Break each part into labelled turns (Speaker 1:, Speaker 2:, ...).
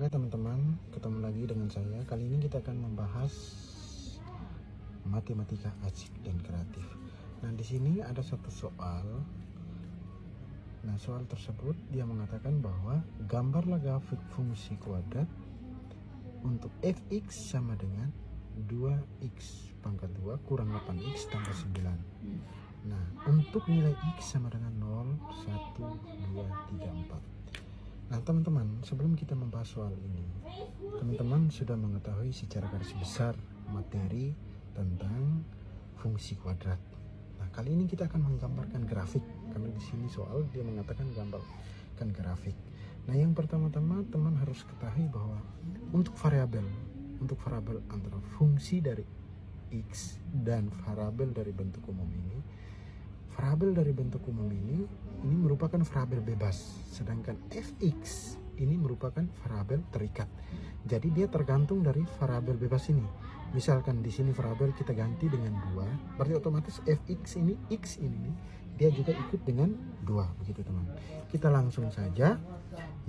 Speaker 1: Hai teman-teman, ketemu lagi dengan saya. Kali ini kita akan membahas matematika asik dan kreatif. Nah, di sini ada satu soal. Nah, soal tersebut dia mengatakan bahwa gambarlah grafik fungsi kuadrat untuk fx sama dengan 2x pangkat 2 kurang 8x tambah 9. Nah, untuk nilai x sama dengan 0, 1, 2, 3, 4. Nah teman-teman, sebelum kita membahas soal ini, teman-teman sudah mengetahui secara garis besar materi tentang fungsi kuadrat. Nah kali ini kita akan menggambarkan grafik, karena di sini soal dia mengatakan gambarkan grafik. Nah yang pertama-tama teman harus ketahui bahwa untuk variabel antara fungsi dari x dan variabel dari bentuk umum ini, variabel dari bentuk umum ini merupakan variabel bebas, sedangkan fx ini merupakan variabel terikat. Jadi dia tergantung dari variabel bebas ini. Misalkan di sini variabel kita ganti dengan 2, berarti otomatis fx ini, x ini dia juga ikut dengan 2, begitu teman. Kita langsung saja.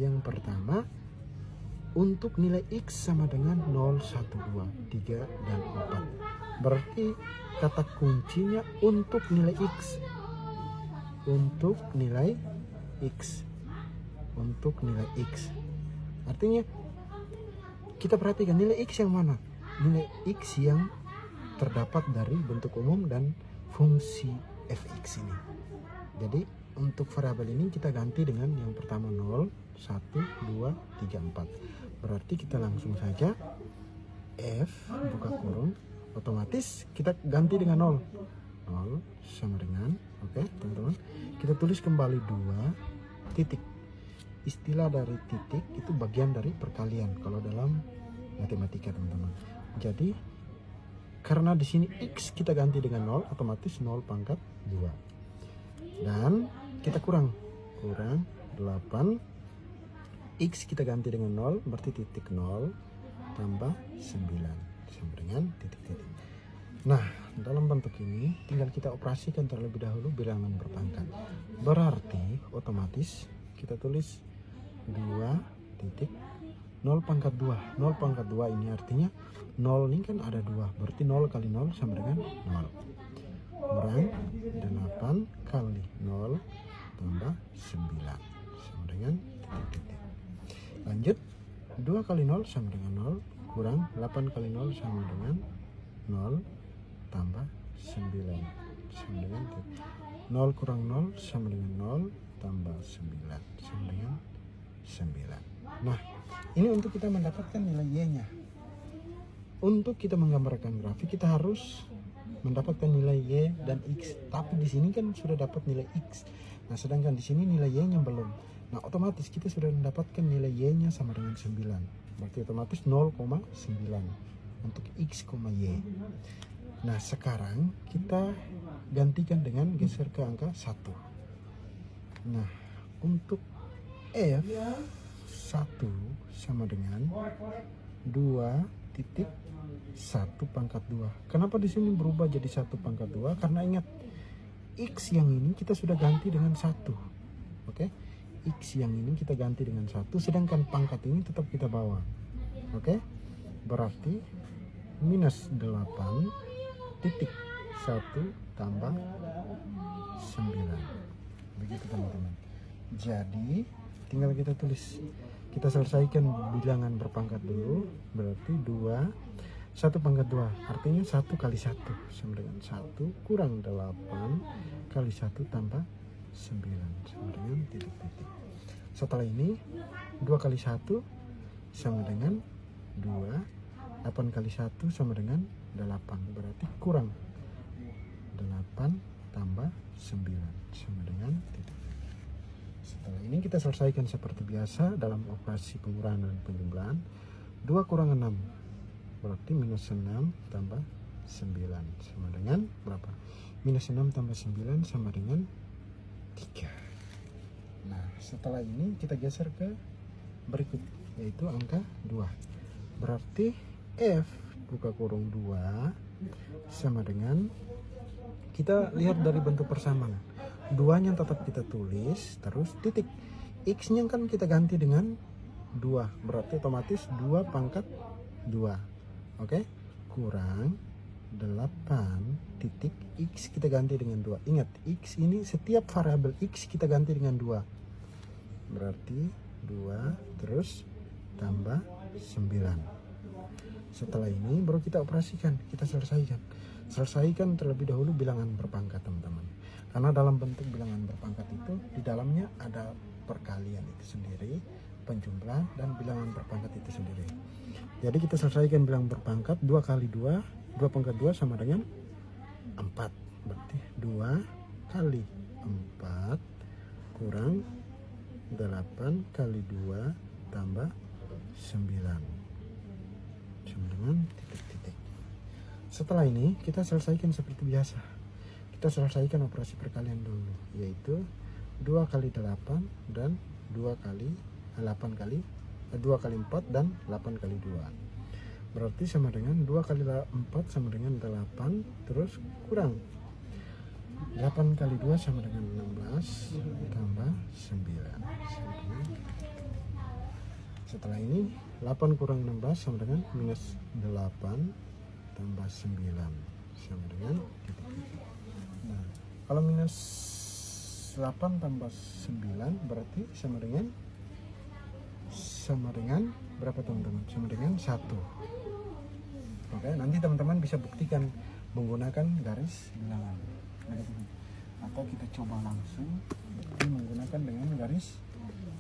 Speaker 1: Yang pertama, untuk nilai x sama dengan 0, 1, 2, 3, dan 4. Berarti kata kuncinya untuk nilai x. Untuk nilai x. Artinya kita perhatikan nilai x yang mana? Nilai x yang terdapat dari bentuk umum dan fungsi fx ini. Jadi untuk variabel ini kita ganti dengan yang pertama 0, 1, 2, 3, 4. Berarti kita langsung saja f buka kurung, otomatis kita ganti dengan 0 sama dengan, oke teman-teman, kita tulis kembali 2 titik. Istilah dari titik itu bagian dari perkalian kalau dalam matematika teman-teman. Jadi karena di sini x kita ganti dengan 0, otomatis 0 pangkat 2, dan kita kurang 8, x kita ganti dengan 0, berarti titik 0 tambah 9 sama dengan titik-titik. Nah, dalam bentuk ini tinggal kita operasikan terlebih dahulu bilangan berpangkat. Berarti otomatis kita tulis 2 titik 0 pangkat 2. 0 pangkat 2 ini artinya 0 ini kan ada 2, berarti 0 kali 0 sama dengan 0. Kurang 8 kali 0 tambah 9 sama dengan titik-titik. Lanjut, 2 kali 0 sama dengan 0, kurang 8 kali 0 sama dengan 0 tambah 9 sama dengan 0 kurang 0 sama dengan 0 tambah 9 sama dengan 9. Nah ini untuk kita mendapatkan nilai y nya. Untuk kita menggambarkan grafik kita harus mendapatkan nilai y dan x, tapi di sini kan sudah dapat nilai x. Nah sedangkan di sini nilai y nya belum. Nah otomatis kita sudah mendapatkan nilai y nya sama dengan 9, berarti otomatis 0,9 untuk x, y. Nah sekarang kita gantikan dengan geser ke angka 1. Nah untuk f 1 sama dengan 2 titik 1 pangkat 2. Kenapa di sini berubah jadi 1 pangkat 2? Karena ingat x yang ini kita sudah ganti dengan 1. Oke, x yang ini kita ganti dengan 1, sedangkan pangkat ini tetap kita bawa. Oke, berarti minus 8 titik 1 tambah 9, begitu teman-teman. Jadi tinggal kita tulis, kita selesaikan bilangan berpangkat dulu. Berarti 1 pangkat 2 artinya 1 kali 1 sama dengan 1 kurang 8 kali 1 tambah 9 sama dengan titik-titik. Setelah ini 2 kali 1 sama dengan 2, 8 kali 1 sama dengan 8, berarti kurang 8 tambah 9 sama dengan titik. Setelah ini kita selesaikan seperti biasa dalam operasi pengurangan dan penjumlahan. 2 kurang 6 berarti minus 6 tambah 9 sama dengan berapa? Minus 6 tambah 9 sama dengan 3. Nah setelah ini kita geser ke berikut, yaitu angka 2. Berarti f buka kurung 2 sama dengan, kita lihat dari bentuk persamaan, 2 nya tetap kita tulis, terus titik x nya kan kita ganti dengan 2, berarti otomatis 2 pangkat 2. Oke, kurang 8 titik X kita ganti dengan 2. Ingat, X ini setiap variabel X kita ganti dengan 2. Berarti 2 terus tambah 9. Setelah ini baru kita operasikan, kita selesaikan terlebih dahulu bilangan berpangkat, teman-teman. Karena dalam bentuk bilangan berpangkat itu di dalamnya ada perkalian itu sendiri, penjumlahan, dan bilangan berpangkat itu sendiri. Jadi kita selesaikan bilangan berpangkat. 2 kali 2, 2 pangkat 2 sama dengan 4. Berarti 2 kali 4 kurang 8 kali 2 tambah 9 sama dengan titik-titik. Setelah ini kita selesaikan seperti biasa. Kita selesaikan operasi perkalian dulu, yaitu 2 kali 8 dan 2 kali 8 kali 2 kali 4 dan 8 kali 2. Berarti sama dengan 2 kali 4 sama dengan 8, terus kurang 8 kali 2 sama dengan 16 tambah 9. Setelah ini 8 kurang 16 sama dengan minus 8 tambah 9 sama dengan titik-titik. Nah, kalau minus 8 tambah 9 berarti sama dengan berapa, teman-teman? Sama dengan 1. Oke, nanti teman-teman bisa buktikan menggunakan garis bilangan. Atau kita coba langsung menggunakan dengan garis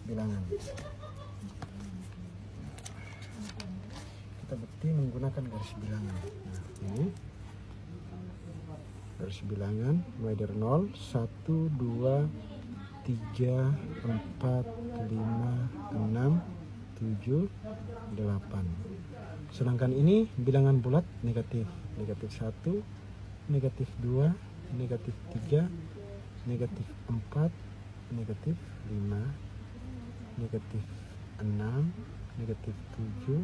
Speaker 1: bilangan. Kita bukti menggunakan garis bilangan. Nah, ini garis bilangan mulai dari 0, 1, 2, 3, 4, 5, 6, 7, 8. Sedangkan ini bilangan bulat negatif. Negatif 1, negatif 2, negatif 3, negatif 4, negatif 5, negatif 6, negatif 7,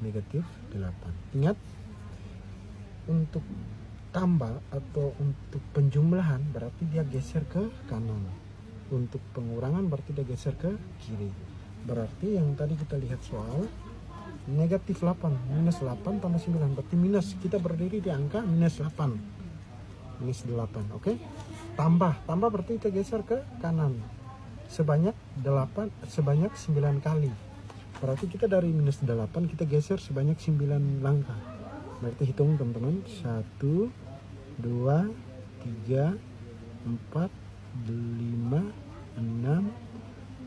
Speaker 1: negatif 8. Ingat, untuk tambah atau untuk penjumlahan berarti dia geser ke kanan. Untuk pengurangan berarti dia geser ke kiri. Berarti yang tadi kita lihat soal negatif 8, minus 8 tambah 9 berarti minus. Kita berdiri di angka minus 8. Minus 8, oke? Tambah berarti kita geser ke kanan. Sebanyak 9 kali. Berarti kita dari minus 8 kita geser sebanyak 9 langkah. Berarti hitung, teman-teman. 1, 2, 3, 4, 5, 6,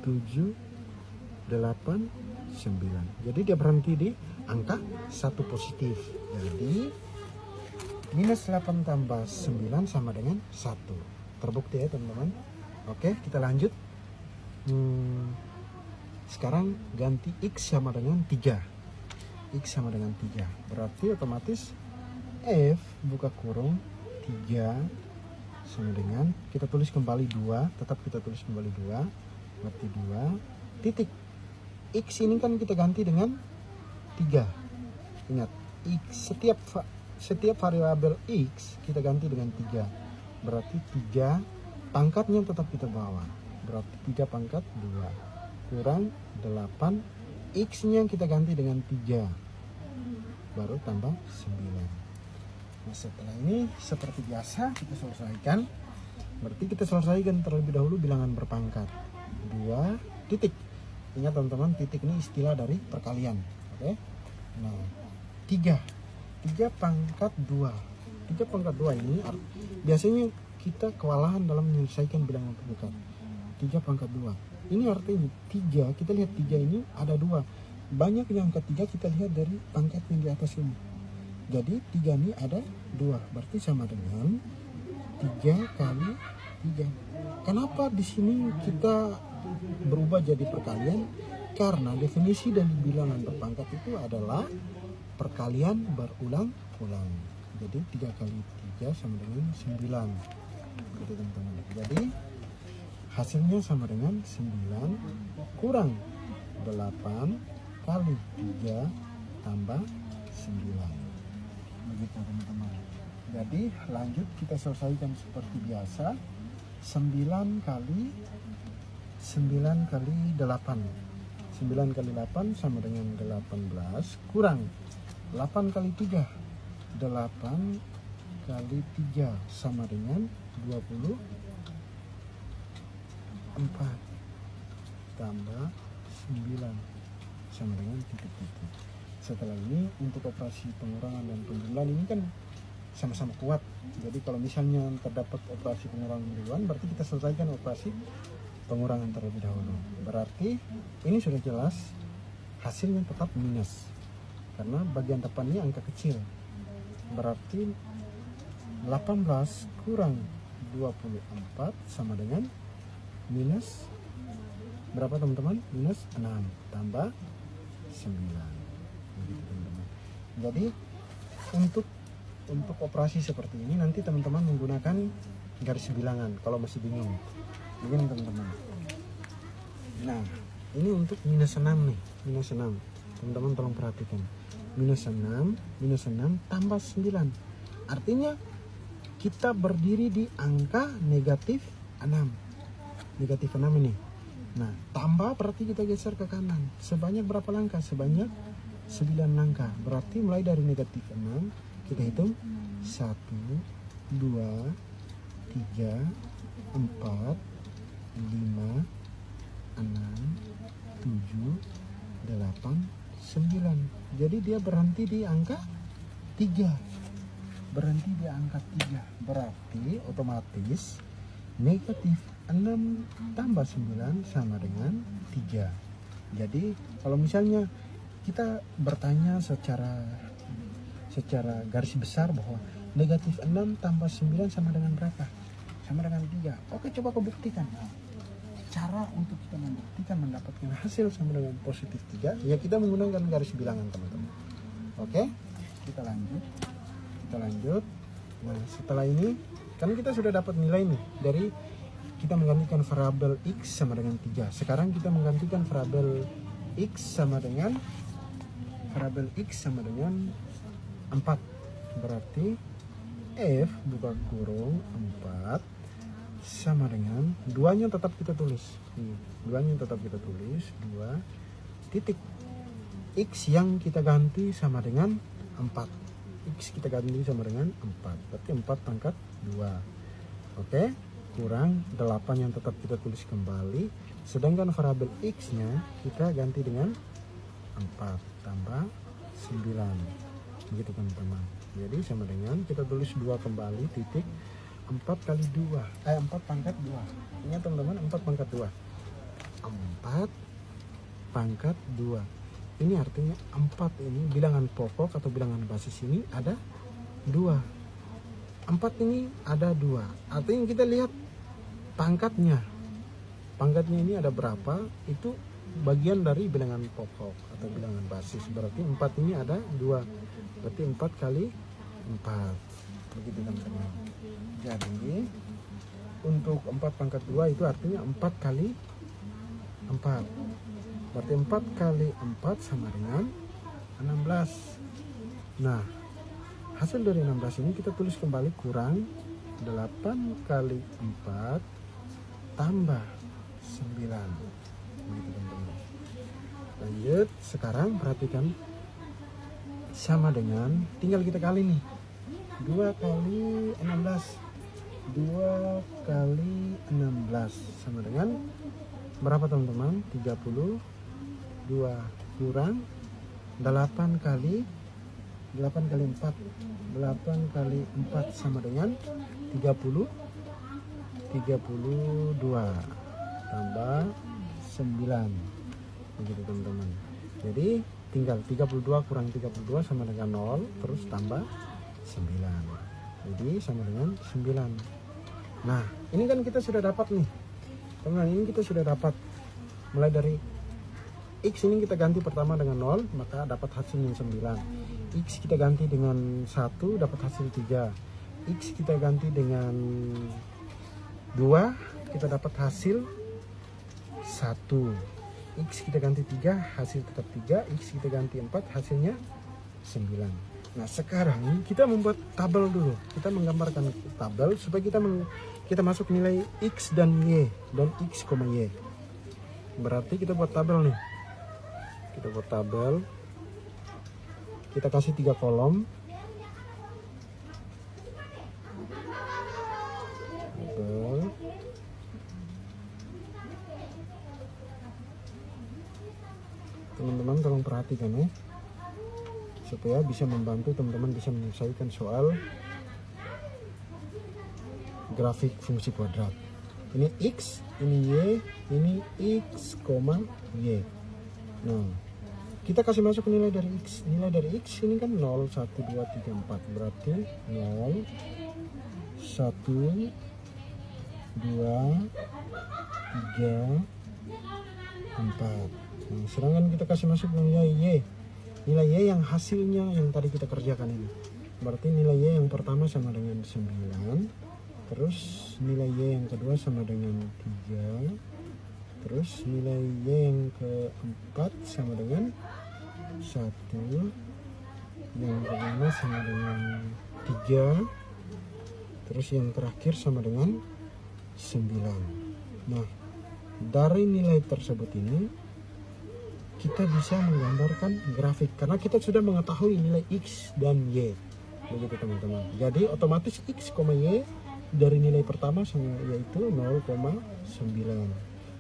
Speaker 1: 7, 8, 9. Jadi dia berhenti di angka 1 positif. Jadi minus 8 tambah 9 sama dengan 1. Terbukti ya, teman-teman. Oke, kita lanjut. Sekarang ganti X sama dengan 3. X sama dengan 3. Berarti otomatis F buka kurung 3 sama dengan, kita tulis kembali 2. Tetap kita tulis kembali 2. Berarti 2 titik. X ini kan kita ganti dengan 3. Ingat, X, setiap variabel X kita ganti dengan 3. Berarti 3 pangkatnya tetap kita bawa. Berarti 3 pangkat 2 kurang 8, X nya kita ganti dengan 3 baru tambah 9. Nah, setelah ini seperti biasa kita selesaikan. Berarti kita selesaikan terlebih dahulu bilangan berpangkat 2 titik. Ingat, teman-teman, titik ini istilah dari perkalian. Oke. Nah, 3 pangkat 2. 3 pangkat 2 ini biasanya kita kewalahan dalam menyelesaikan bilangan pangkat. 3 pangkat 2. Ini artinya 3, kita lihat 3 ini ada 2. Banyak yang ketiga kita lihat dari pangkat yang di atas ini. Jadi 3 ini ada 2. Berarti sama dengan 3 kali 3. Kenapa di sini kita berubah jadi perkalian? Karena definisi dari bilangan berpangkat itu adalah perkalian berulang-ulang. Jadi 3 kali 3 sama dengan 9. Gitu, teman-teman. Jadi hasilnya sama dengan 9 kurang 8 kali 3 tambah 9. Begitu, teman-teman. Jadi lanjut kita selesaikan seperti biasa. 9 kali 8. 9 9 kali 8 sama dengan 18 kurang 8 kali 3, 8 kali 3 sama dengan 24 tambah 9 sama dengan titik-titik. Setelah ini untuk operasi pengurangan dan penjumlahan ini kan sama-sama kuat. Jadi kalau misalnya terdapat operasi pengurangan duluan, berarti kita selesaikan operasi pengurangan terlebih dahulu. Berarti ini sudah jelas hasilnya tetap minus karena bagian depannya angka kecil. Berarti 18 kurang 24 sama dengan minus berapa teman-teman? Minus 6 tambah 9. Begitu teman-teman. Jadi untuk operasi seperti ini nanti teman-teman menggunakan garis bilangan kalau masih bingung. Begini teman-teman. Nah, ini untuk minus 6 nih, minus 6. Teman-teman tolong perhatikan. Minus 6 tambah 9. Artinya kita berdiri di angka negatif 6. Negatif 6 ini. Nah, tambah berarti kita geser ke kanan. Sebanyak berapa langkah? Sebanyak 9 langkah. Berarti mulai dari negatif 6 kita hitung 1, 2, 3, 4, 5, 6, 7, 8, 9. Jadi dia berhenti di angka 3. Berhenti di angka 3. Berarti otomatis negatif 6 tambah 9 sama dengan 3. Jadi kalau misalnya kita bertanya secara garis besar bahwa negatif 6 tambah 9 sama dengan berapa? Sama dengan 3. Oke, coba kau buktikan. Cara untuk kita membuktikan mendapatkan hasil sama dengan positif 3, ya kita menggunakan garis bilangan teman-teman. Oke, kita lanjut. Nah, setelah ini kan kita sudah dapat nilai nih dari kita menggantikan variabel X sama dengan 3. Sekarang kita menggantikan variabel X sama dengan 4. Berarti F buka kurung 4 sama dengan 2-nya tetap kita tulis. 2-nya tetap kita tulis 2 titik. X yang kita ganti sama dengan 4. X kita ganti sama dengan 4. Berarti 4 pangkat 2. Oke, kurang 8 yang tetap kita tulis kembali. Sedangkan variabel X-nya kita ganti dengan 4 tambah 9. Begitu teman-teman. Jadi sama dengan kita tulis 2 kembali titik 4 kali 2. 4 pangkat 2. Ingat teman-teman, 4 pangkat 2. 4 pangkat 2. Ini artinya 4 ini bilangan pokok atau bilangan basis ini ada 2. 4 ini ada 2. Artinya kita lihat pangkatnya. Pangkatnya ini ada berapa? Itu bagian dari bilangan pokok atau bilangan basis. Berarti 4 ini ada 2. Berarti 4 kali 4. Begitu teman-teman. Jadi untuk 4 pangkat 2 itu artinya 4 kali 4. Berarti 4 kali 4 sama dengan 16. Nah, hasil dari 16 ini kita tulis kembali kurang 8 kali 4 tambah 9. Begitu teman-teman. Lanjut, sekarang perhatikan sama dengan, tinggal kita kali nih, 2 kali 16. 2 kali 16 sama dengan berapa teman-teman? 32 kurang 8 kali 4. 8 kali 4 sama dengan 32 tambah 9. Begitu teman-teman. Jadi tinggal 32 kurang 32 sama dengan 0, terus tambah 9. Jadi sama dengan 9. Nah, ini kan kita sudah dapat nih. Teman-teman, ini kita sudah dapat mulai dari X ini kita ganti pertama dengan 0, maka dapat hasilnya 9. X kita ganti dengan 1, dapat hasil 3. X kita ganti dengan 2, kita dapat hasil 1. X kita ganti 3, hasil tetap 3. X kita ganti 4, hasilnya 9. Nah, sekarang kita membuat tabel dulu. Kita menggambarkan tabel supaya kita masuk nilai X dan Y dan X, Y. Berarti kita buat tabel nih. Kita buat tabel. Kita kasih 3 kolom. Tabel. Teman-teman tolong perhatikan ya, supaya bisa membantu teman-teman bisa menyelesaikan soal grafik fungsi kuadrat. Ini X, ini Y, ini X, Y. Nah, kita kasih masuk nilai dari X. Nilai dari X ini kan 0, 1, 2, 3, 4. Berarti 0, 1, 2, 3, 4. Nah, sedangkan kita kasih masuk nilai Y. Nilai Y yang hasilnya yang tadi kita kerjakan ini. Berarti nilai Y yang pertama sama dengan 9. Terus nilai Y yang kedua sama dengan 3. Terus nilai Y yang keempat sama dengan 1. Yang kelima sama dengan 3. Terus yang terakhir sama dengan 9. Nah, dari nilai tersebut ini kita bisa menggambarkan grafik karena kita sudah mengetahui nilai X dan Y. Begitu teman-teman. Jadi otomatis X, Y dari nilai pertama sama yaitu 0,9.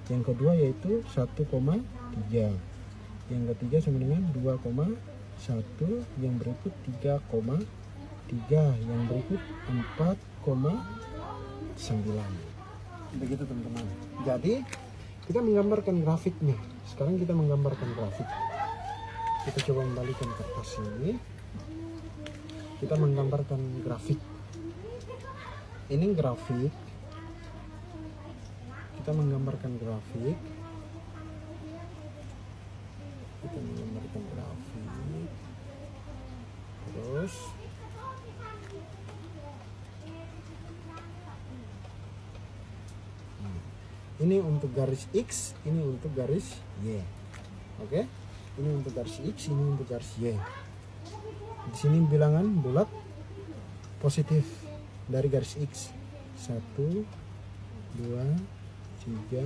Speaker 1: Yang kedua yaitu 1,3. Yang ketiga sama dengan 2,1. Yang berikut 3,3. Yang berikut 4,9. Begitu teman-teman. Jadi kita menggambarkan grafiknya. Sekarang kita menggambarkan grafik. Kita coba kembalikan kertas ini. Kita menggambarkan grafik. Ini grafik. Kita menggambarkan grafik. Kita menggambarkan grafik. Terus ini untuk garis X, ini untuk garis Y. Oke? Ini untuk garis X, ini untuk garis Y. Di sini bilangan bulat positif dari garis X. 1, 2, 3,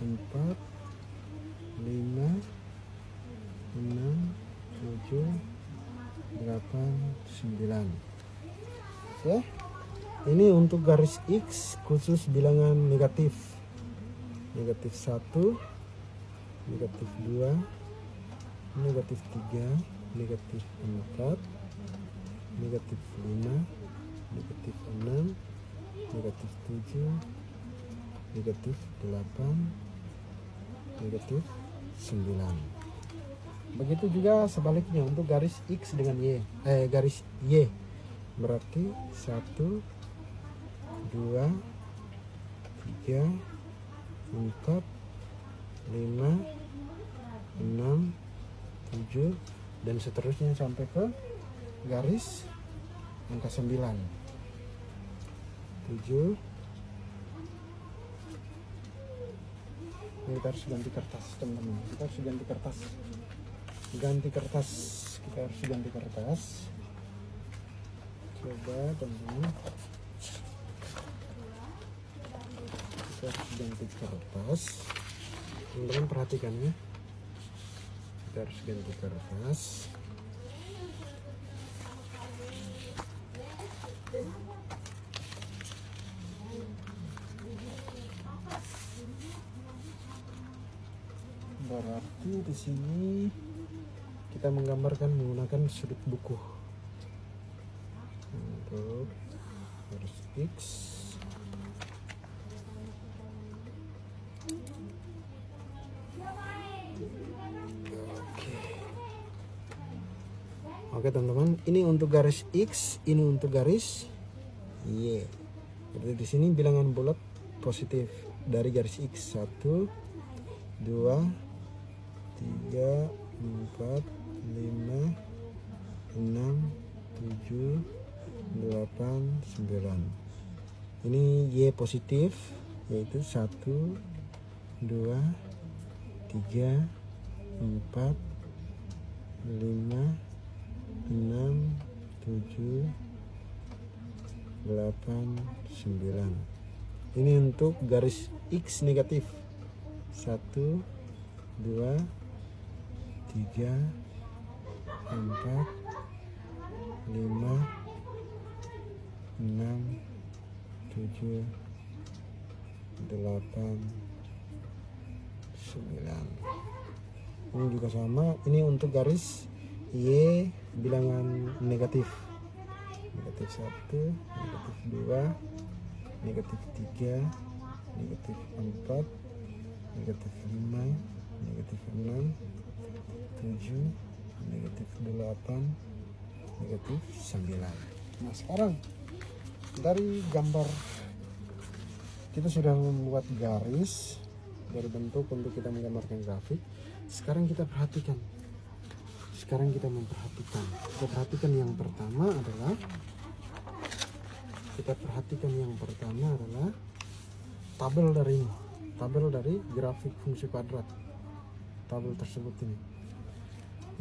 Speaker 1: 4, 5, 6, 7, 8, 9. Oke? Ini untuk garis X khusus bilangan negatif. Negatif 1, negatif 2, negatif 3, negatif 4, negatif 5, negatif 6, negatif 7, negatif 8, negatif 9. Begitu juga sebaliknya untuk garis X dengan Y. Garis Y. Berarti 1, 2, 3, 4, 5, 6, 7 dan seterusnya sampai ke garis angka 9. 7. Ini kita harus ganti kertas teman-teman. Kita harus ganti kertas. Kita harus ganti kertas. Coba teman-teman. Kita harus ganti kertas. Teman-teman perhatikan ya. Kita harus ganti kertas. Berarti di sini kita menggambarkan menggunakan sudut buku untuk garis X. Oke teman-teman, ini untuk garis X, ini untuk garis Y. Jadi di sini bilangan bulat positif dari garis X 1, 2, 3, 4, 5, 6, 7, 8, 9. Ini Y positif yaitu 1, 2, 3, 4, 5, 6, 7, 8, 9. Ini untuk garis X negatif 1, 2, 3, 4, 5, 6, 7, 8, 9. Ini juga sama, ini untuk garis Y bilangan negatif. Negatif 1, negatif 2, negatif 3, negatif 4, negatif 5, negatif 6, 7, negatif 8, negatif 9. Nah sekarang dari gambar kita sudah membuat garis dari bentuk untuk kita menggambarkan grafik. Sekarang kita perhatikan. Sekarang kita memperhatikan. Kita perhatikan yang pertama adalah tabel dari grafik fungsi kuadrat. Tabel tersebut ini.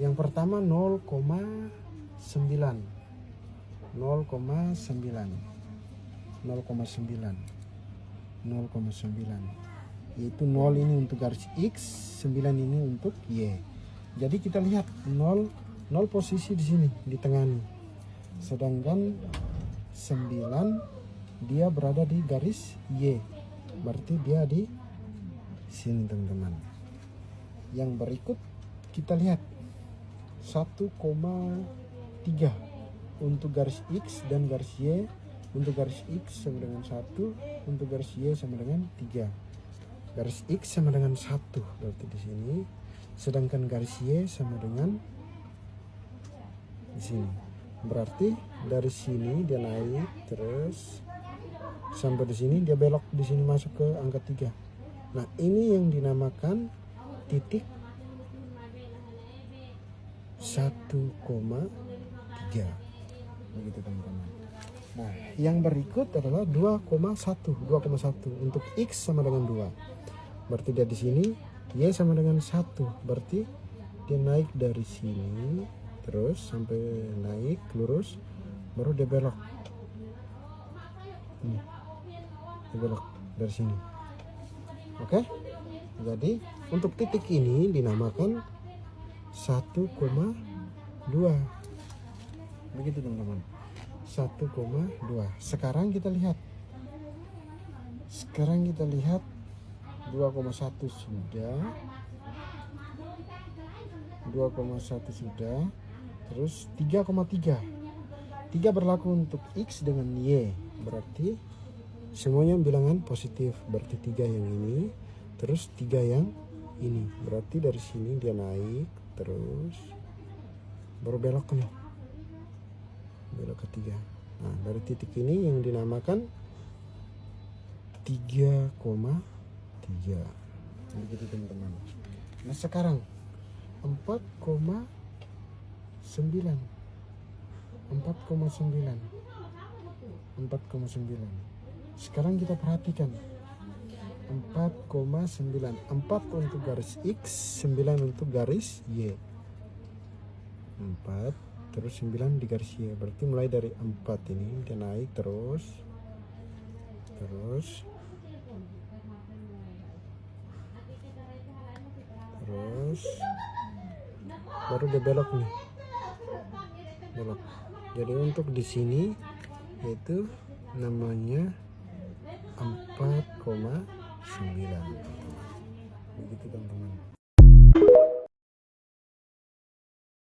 Speaker 1: Yang pertama 0,9. 0,9 yaitu 0 ini untuk garis X, 9 ini untuk Y. Jadi kita lihat 0 posisi di sini di tengah nih. Sedangkan 9 dia berada di garis Y. Berarti dia di sini teman-teman. Yang berikut kita lihat 1,3 untuk garis X dan garis Y. Untuk garis X sama dengan 1, untuk garis Y sama dengan 3. Garis X sama dengan 1 berarti di sini. Sedangkan garis Y sama dengan di sini. Berarti dari sini dia naik terus sampai di sini, dia belok di sini masuk ke angka 3. Nah, ini yang dinamakan titik 1,3. Begitu teman-teman. Nah, yang berikut adalah 2,1 untuk X sama dengan 2. Berarti dia di sini, Y sama dengan 1. Berarti dia naik dari sini terus sampai naik lurus, baru dia belok. Dia belok dari sini. Oke? Jadi untuk titik ini dinamakan 1,2. Begitu teman-teman. 1,2. Sekarang kita lihat 2,1 sudah, 2,1 sudah, terus 3,3. 3 berlaku untuk X dengan Y, berarti semuanya bilangan positif. Berarti 3 yang ini, terus 3 yang ini. Berarti dari sini dia naik terus baru belok nih, belok ke 3. Nah, dari titik ini yang dinamakan 3,3. Begitu teman-teman. Nah sekarang 4,9. Sekarang kita perhatikan 4,9. 4 untuk garis X, 9 untuk garis Y. 4 terus 9 di garis Y. Berarti mulai dari 4 ini dia naik terus baru dia belok nih, belok. Jadi untuk di sini yaitu namanya 4,9. Begitu teman-teman.